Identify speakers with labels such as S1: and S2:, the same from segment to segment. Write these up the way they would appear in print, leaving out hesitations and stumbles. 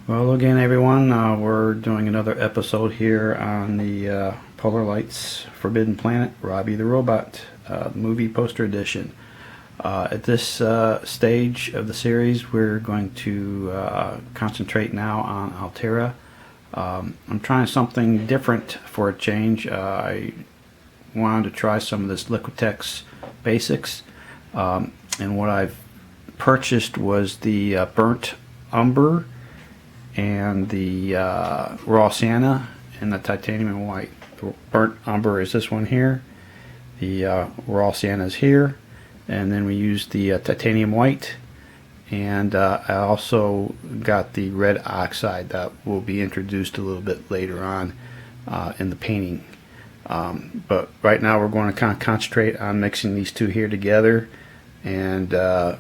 S1: Well, again, everyone, we're doing another episode here on the Polar Lights Forbidden Planet, Robby the Robot, movie poster edition. At this stage of the series, we're going to concentrate now on Altaira. I'm trying something different for a change. I wanted to try some of this Liquitex Basics, and what I've purchased was the burnt umber and the raw sienna and the titanium and white. The burnt umber is this one here, the raw sienna is here, and then we used the titanium white, and I also got the red oxide that will be introduced a little bit later on in the painting. But right now we're going to kind of concentrate on mixing these two here together, and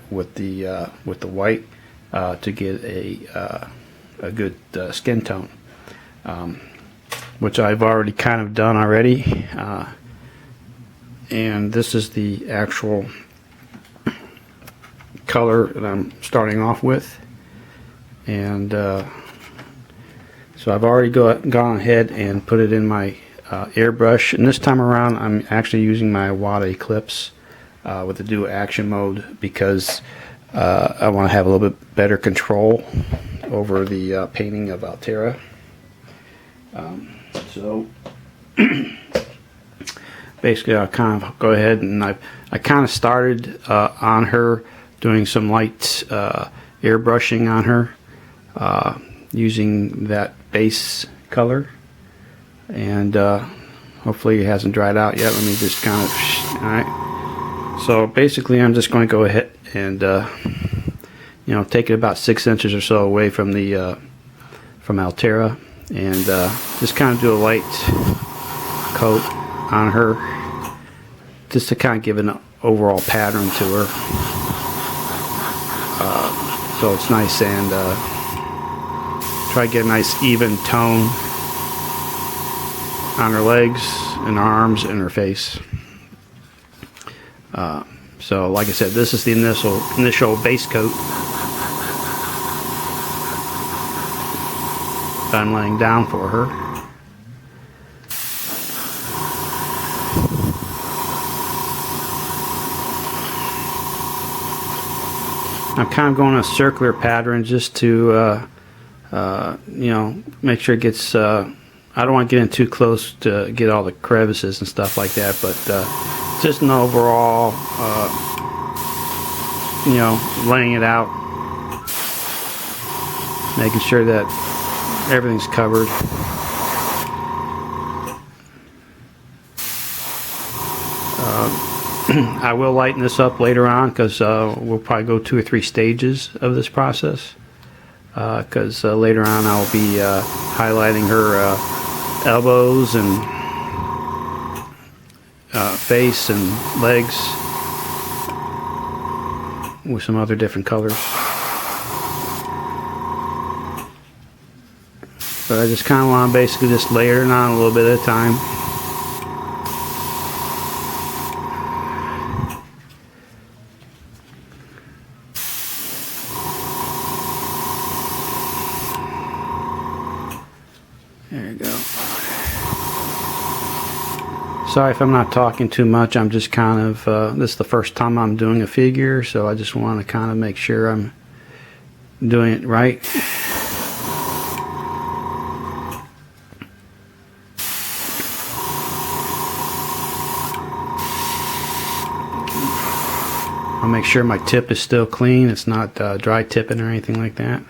S1: with the white to get a good skin tone, which I've already kind of done already, and this is the actual color that I'm starting off with. And so I've already gone ahead and put it in my airbrush, and this time around I'm actually using my Wada Eclipse with the dual action mode, because I want to have a little bit better control over the painting of Altaira. So basically I'll kind of go ahead and I kind of started on her doing some light airbrushing on her using that base color, and hopefully it hasn't dried out yet. Let me just kind of, alright, so basically I'm just going to go ahead and take it about 6 inches or so away from the from Altaira, and just kind of do a light coat on her, just to kind of give an overall pattern to her, so it's nice, and try to get a nice even tone on her legs and arms and her face. So like I said, this is the initial base coat that I'm laying down for her. I'm kind of going a circular pattern just to make sure it gets, I don't want to get in too close to get all the crevices and stuff like that, but just an overall laying it out, making sure that everything's covered. I will lighten this up later on, because we'll probably go 2 or 3 stages of this process, because later on I'll be highlighting her elbows and face and legs with some other different colors. But I just kind of want to basically just layer it on a little bit at a time. There you go. Sorry if I'm not talking too much. I'm just kind of, this is the first time I'm doing a figure, so I just want to kind of make sure I'm doing it right. I'll make sure my tip is still clean. It's not dry tipping or anything like that.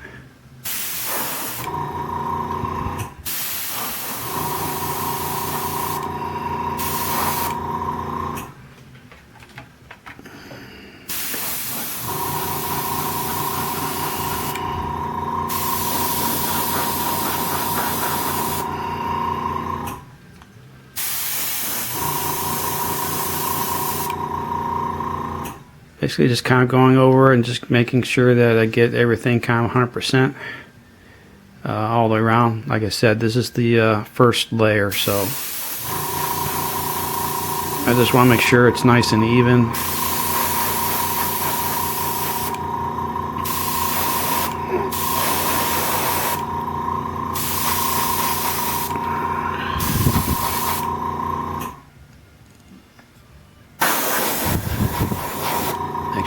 S1: Basically just kind of going over and just making sure that I get everything kind of 100% all the way around. Like I said, this is the first layer, so I just want to make sure it's nice and even.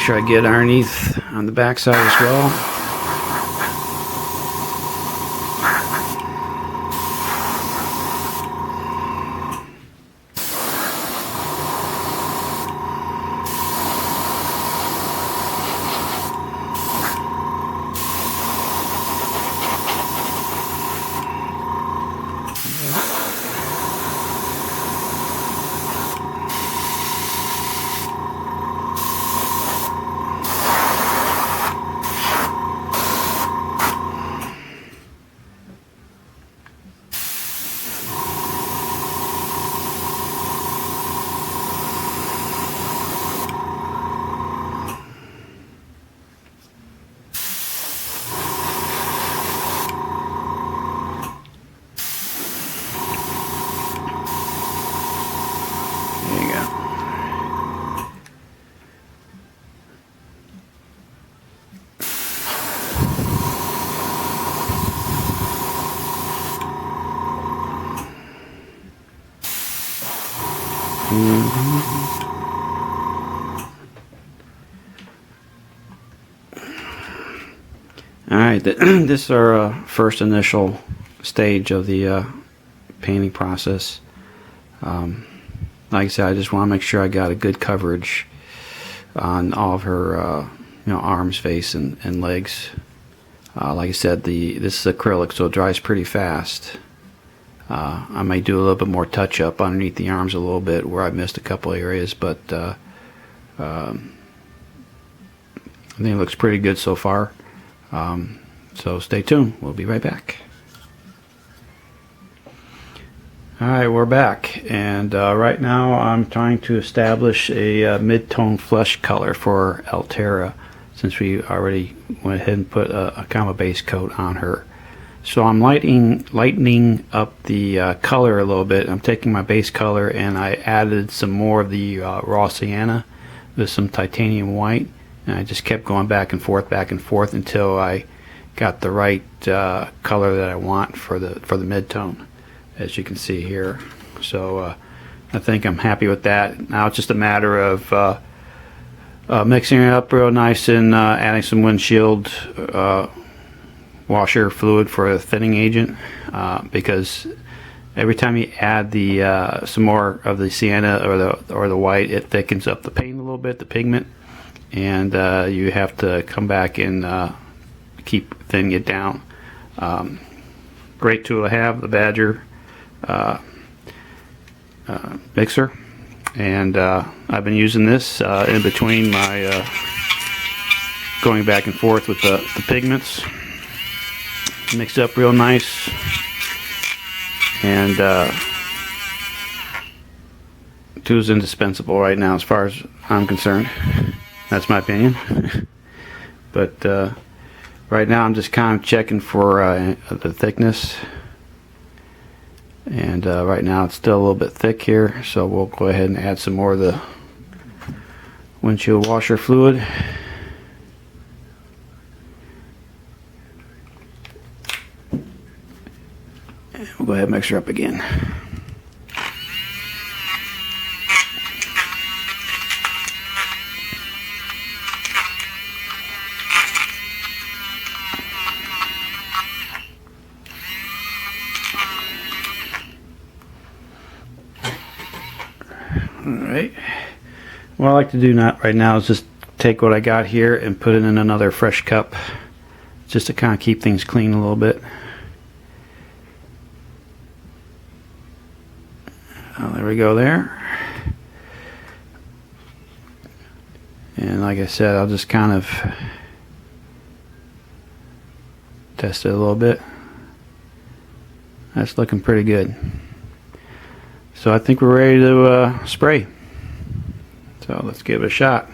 S1: sure I get underneath on the back side as well. Alright, this is our first initial stage of the painting process. Like I said, I just want to make sure I got a good coverage on all of her arms, face, and legs. Like I said, this is acrylic, so it dries pretty fast. I may do a little bit more touch up underneath the arms a little bit where I missed a couple areas, but I think it looks pretty good so far. So stay tuned. We'll be right back. Alright, we're back, and right now I'm trying to establish a mid-tone flesh color for Altaira, since we already went ahead and put a kind of a base coat on her. So I'm lightening up the color a little bit. I'm taking my base color and I added some more of the raw sienna with some titanium white, and I just kept going back and forth until I got the right color that I want for the mid-tone, as you can see here. So I think I'm happy with that. Now it's just a matter of mixing it up real nice and adding some windshield washer fluid for a thinning agent, because every time you add the some more of the sienna or the white, it thickens up the paint a little bit, the pigment, and you have to come back and keep thinning it down. Great tool to have, the Badger mixer, and I've been using this in between my going back and forth with the pigments. Mixed up real nice, and tool is indispensable right now as far as I'm concerned. That's my opinion. But right now I'm just kind of checking for the thickness, and right now it's still a little bit thick here, so we'll go ahead and add some more of the windshield washer fluid. We'll go ahead and mix her up again. Alright. What I like to do right now is just take what I got here and put it in another fresh cup, just to kind of keep things clean a little bit. There we go there. And like I said, I'll just kind of test it a little bit. That's looking pretty good. So I think we're ready to spray. So let's give it a shot.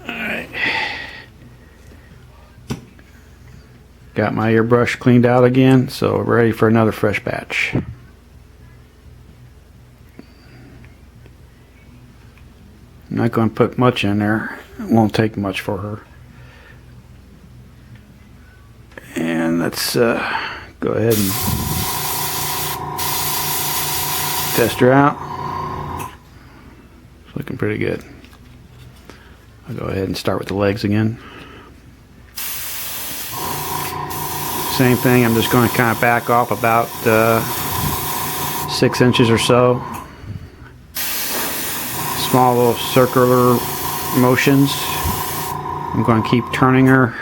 S1: Alright. Got my airbrush cleaned out again, so we're ready for another fresh batch. I'm not going to put much in there. It won't take much for her. And let's go ahead and test her out. So looking pretty good. I'll go ahead and start with the legs again. Same thing, I'm just going to kind of back off about 6 inches or so. Small little circular motions. I'm going to keep turning her.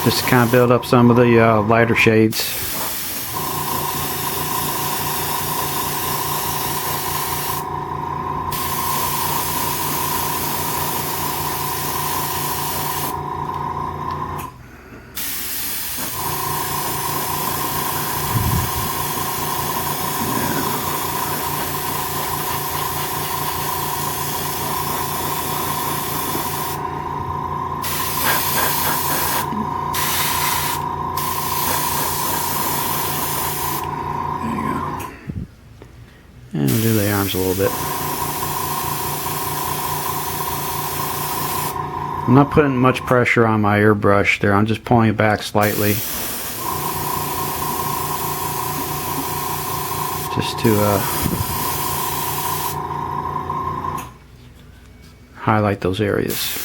S1: Just to kind of build up some of the lighter shades. And we'll do the arms a little bit. I'm not putting much pressure on my airbrush there. I'm just pulling it back slightly. Just to highlight those areas.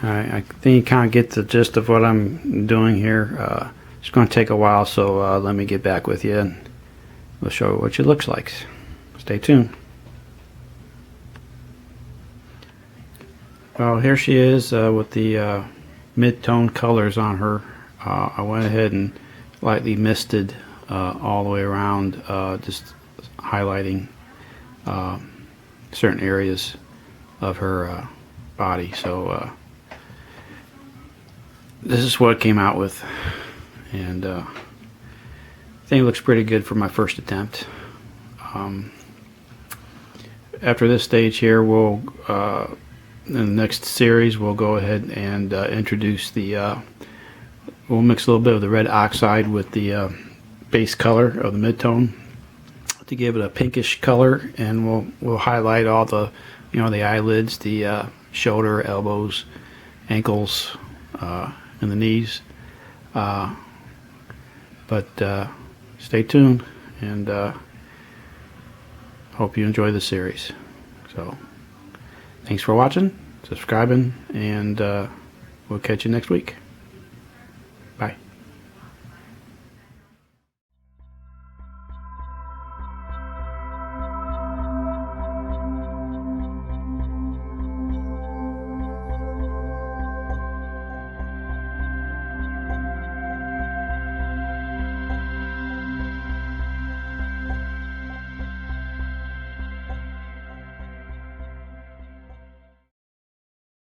S1: Alright, I think you kind of get the gist of what I'm doing here. It's going to take a while, so let me get back with you and we'll show you what she looks like. Stay tuned. Well, here she is with the mid-tone colors on her. I went ahead and lightly misted all the way around, just highlighting certain areas of her body. So this is what it came out with, and I think it looks pretty good for my first attempt. After this stage here, we'll in the next series we'll go ahead and introduce the we'll mix a little bit of the red oxide with the base color of the mid-tone to give it a pinkish color, and we'll highlight all the, you know, the eyelids, the shoulder, elbows, ankles, and the knees. But stay tuned, and hope you enjoy the series. So thanks for watching, subscribing, and we'll catch you next week.